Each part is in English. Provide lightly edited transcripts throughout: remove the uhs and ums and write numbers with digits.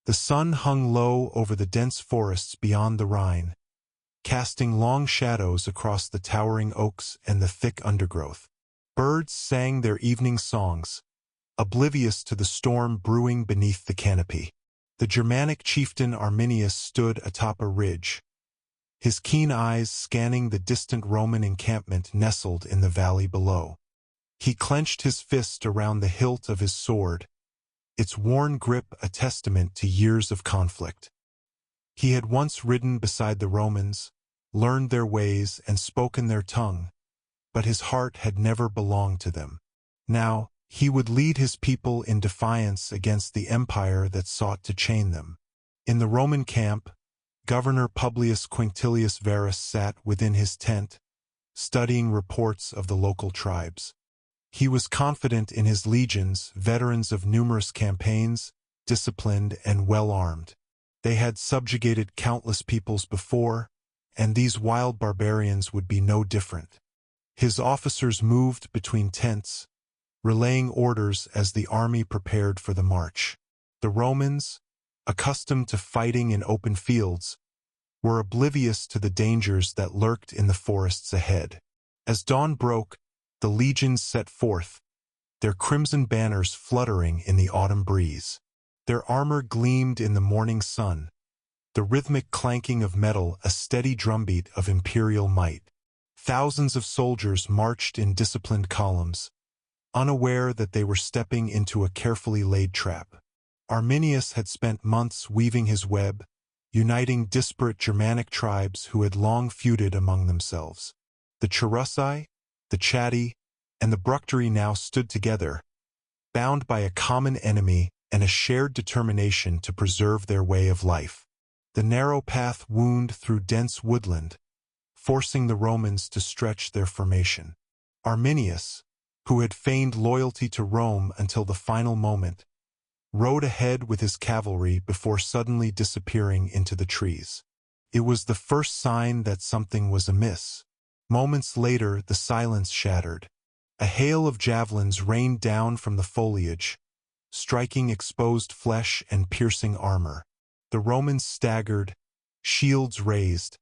The sun hung low over the dense forests beyond the Rhine, casting long shadows across the towering oaks and the thick undergrowth. Birds sang their evening songs, oblivious to the storm brewing beneath the canopy. The Germanic chieftain Arminius stood atop a ridge, his keen eyes scanning the distant Roman encampment nestled in the valley below. He clenched his fist around the hilt of his sword, its worn grip a testament to years of conflict. He had once ridden beside the Romans, learned their ways and spoken their tongue, but his heart had never belonged to them. Now, he would lead his people in defiance against the empire that sought to chain them. In the Roman camp, Governor Publius Quinctilius Varus sat within his tent, studying reports of the local tribes. He was confident in his legions, veterans of numerous campaigns, disciplined and well-armed. They had subjugated countless peoples before, and these wild barbarians would be no different. His officers moved between tents, relaying orders as the army prepared for the march. The Romans, accustomed to fighting in open fields, were oblivious to the dangers that lurked in the forests ahead. As dawn broke, the legions set forth, their crimson banners fluttering in the autumn breeze. Their armor gleamed in the morning sun, the rhythmic clanking of metal a steady drumbeat of imperial might. Thousands of soldiers marched in disciplined columns, unaware that they were stepping into a carefully laid trap. Arminius had spent months weaving his web, uniting disparate Germanic tribes who had long feuded among themselves. The Cherusci, the Chatti, and the Bructeri now stood together, bound by a common enemy and a shared determination to preserve their way of life. The narrow path wound through dense woodland, forcing the Romans to stretch their formation. Arminius, who had feigned loyalty to Rome until the final moment, rode ahead with his cavalry before suddenly disappearing into the trees. It was the first sign that something was amiss. Moments later, the silence shattered. A hail of javelins rained down from the foliage, striking exposed flesh and piercing armor. The Romans staggered, shields raised,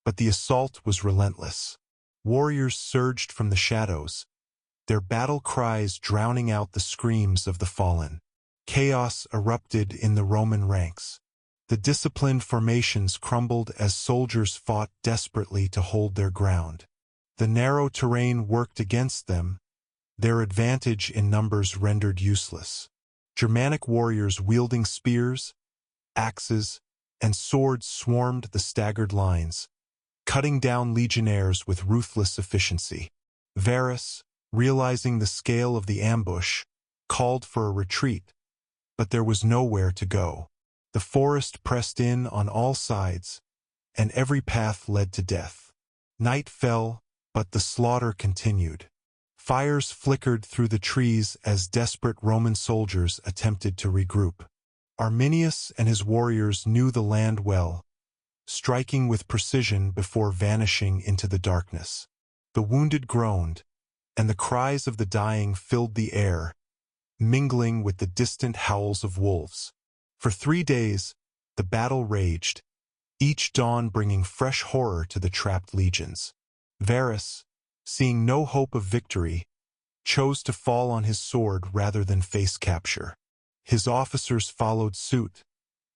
but the assault was relentless. Warriors surged from the shadows, their battle cries drowning out the screams of the fallen. Chaos erupted in the Roman ranks. The disciplined formations crumbled as soldiers fought desperately to hold their ground. The narrow terrain worked against them, their advantage in numbers rendered useless. Germanic warriors wielding spears, axes, and swords swarmed the staggered lines, cutting down legionnaires with ruthless efficiency. Varus, realizing the scale of the ambush, called for a retreat, but there was nowhere to go. The forest pressed in on all sides, and every path led to death. Night fell, but the slaughter continued. Fires flickered through the trees as desperate Roman soldiers attempted to regroup. Arminius and his warriors knew the land well, striking with precision before vanishing into the darkness. The wounded groaned, and the cries of the dying filled the air, mingling with the distant howls of wolves. For 3 days, the battle raged, each dawn bringing fresh horror to the trapped legions. Varus, seeing no hope of victory, chose to fall on his sword rather than face capture. His officers followed suit,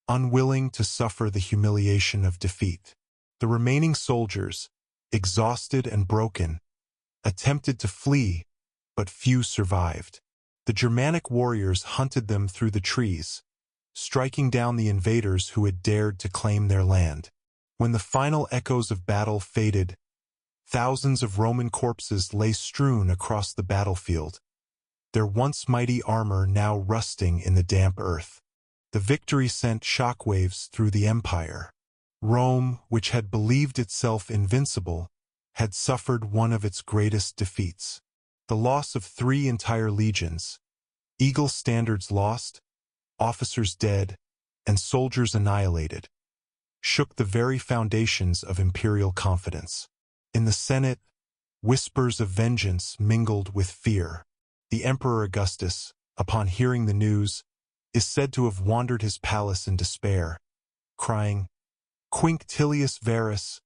unwilling to suffer the humiliation of defeat. The remaining soldiers, exhausted and broken, attempted to flee, but few survived. The Germanic warriors hunted them through the trees, striking down the invaders who had dared to claim their land. When the final echoes of battle faded, thousands of Roman corpses lay strewn across the battlefield, their once mighty armor now rusting in the damp earth. The victory sent shockwaves through the empire. Rome, which had believed itself invincible, had suffered one of its greatest defeats. The loss of 3 entire legions, eagle standards lost, officers dead, and soldiers annihilated, shook the very foundations of imperial confidence. In the Senate, whispers of vengeance mingled with fear. The Emperor Augustus, upon hearing the news, is said to have wandered his palace in despair, crying, "Quinctilius Varus,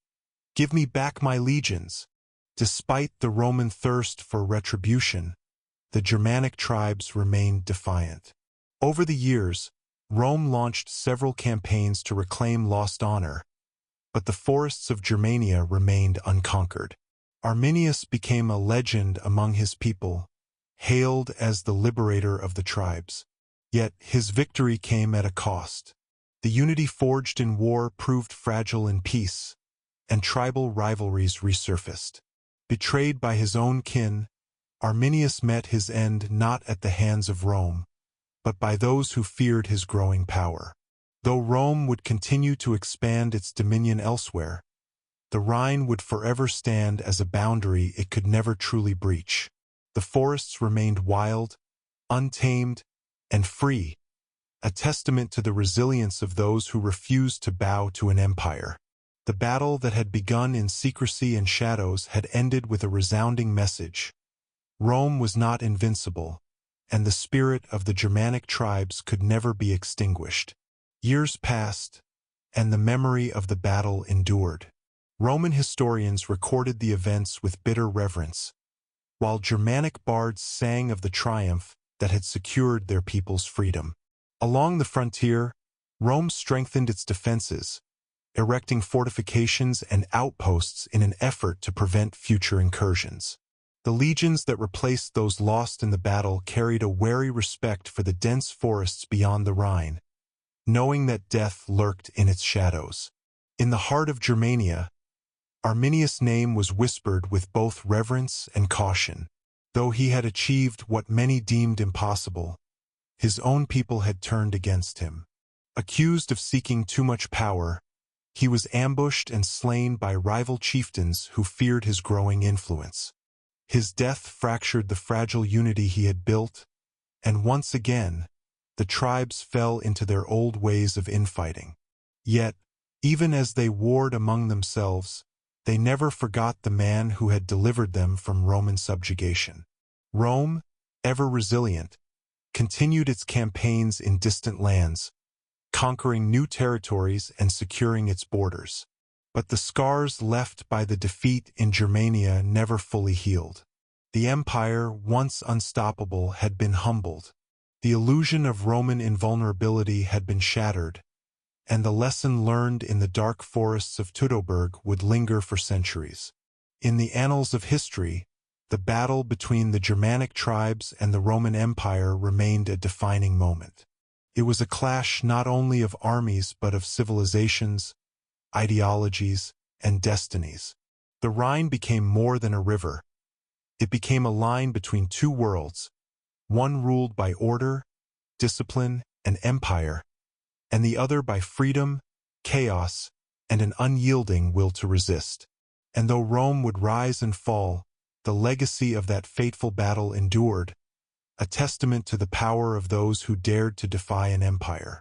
give me back my legions." Despite the Roman thirst for retribution, the Germanic tribes remained defiant. Over the years, Rome launched several campaigns to reclaim lost honor, but the forests of Germania remained unconquered. Arminius became a legend among his people, hailed as the liberator of the tribes. Yet his victory came at a cost. The unity forged in war proved fragile in peace, and tribal rivalries resurfaced. Betrayed by his own kin, Arminius met his end not at the hands of Rome, but by those who feared his growing power. Though Rome would continue to expand its dominion elsewhere, the Rhine would forever stand as a boundary it could never truly breach. The forests remained wild, untamed, and free, a testament to the resilience of those who refused to bow to an empire. The battle that had begun in secrecy and shadows had ended with a resounding message. Rome was not invincible, and the spirit of the Germanic tribes could never be extinguished. Years passed, and the memory of the battle endured. Roman historians recorded the events with bitter reverence, while Germanic bards sang of the triumph that had secured their people's freedom. Along the frontier, Rome strengthened its defenses, erecting fortifications and outposts in an effort to prevent future incursions. The legions that replaced those lost in the battle carried a wary respect for the dense forests beyond the Rhine, knowing that death lurked in its shadows. In the heart of Germania, Arminius' name was whispered with both reverence and caution. Though he had achieved what many deemed impossible, his own people had turned against him. Accused of seeking too much power, he was ambushed and slain by rival chieftains who feared his growing influence. His death fractured the fragile unity he had built, and once again, the tribes fell into their old ways of infighting. Yet, even as they warred among themselves, they never forgot the man who had delivered them from Roman subjugation. Rome, ever resilient, continued its campaigns in distant lands, conquering new territories and securing its borders. But the scars left by the defeat in Germania never fully healed. The empire, once unstoppable, had been humbled. The illusion of Roman invulnerability had been shattered, and the lesson learned in the dark forests of Teutoburg would linger for centuries. In the annals of history, the battle between the Germanic tribes and the Roman Empire remained a defining moment. It was a clash not only of armies but of civilizations, ideologies, and destinies. The Rhine became more than a river. It became a line between two worlds, one ruled by order, discipline, and empire, and the other by freedom, chaos, and an unyielding will to resist. And though Rome would rise and fall, the legacy of that fateful battle endured, a testament to the power of those who dared to defy an empire.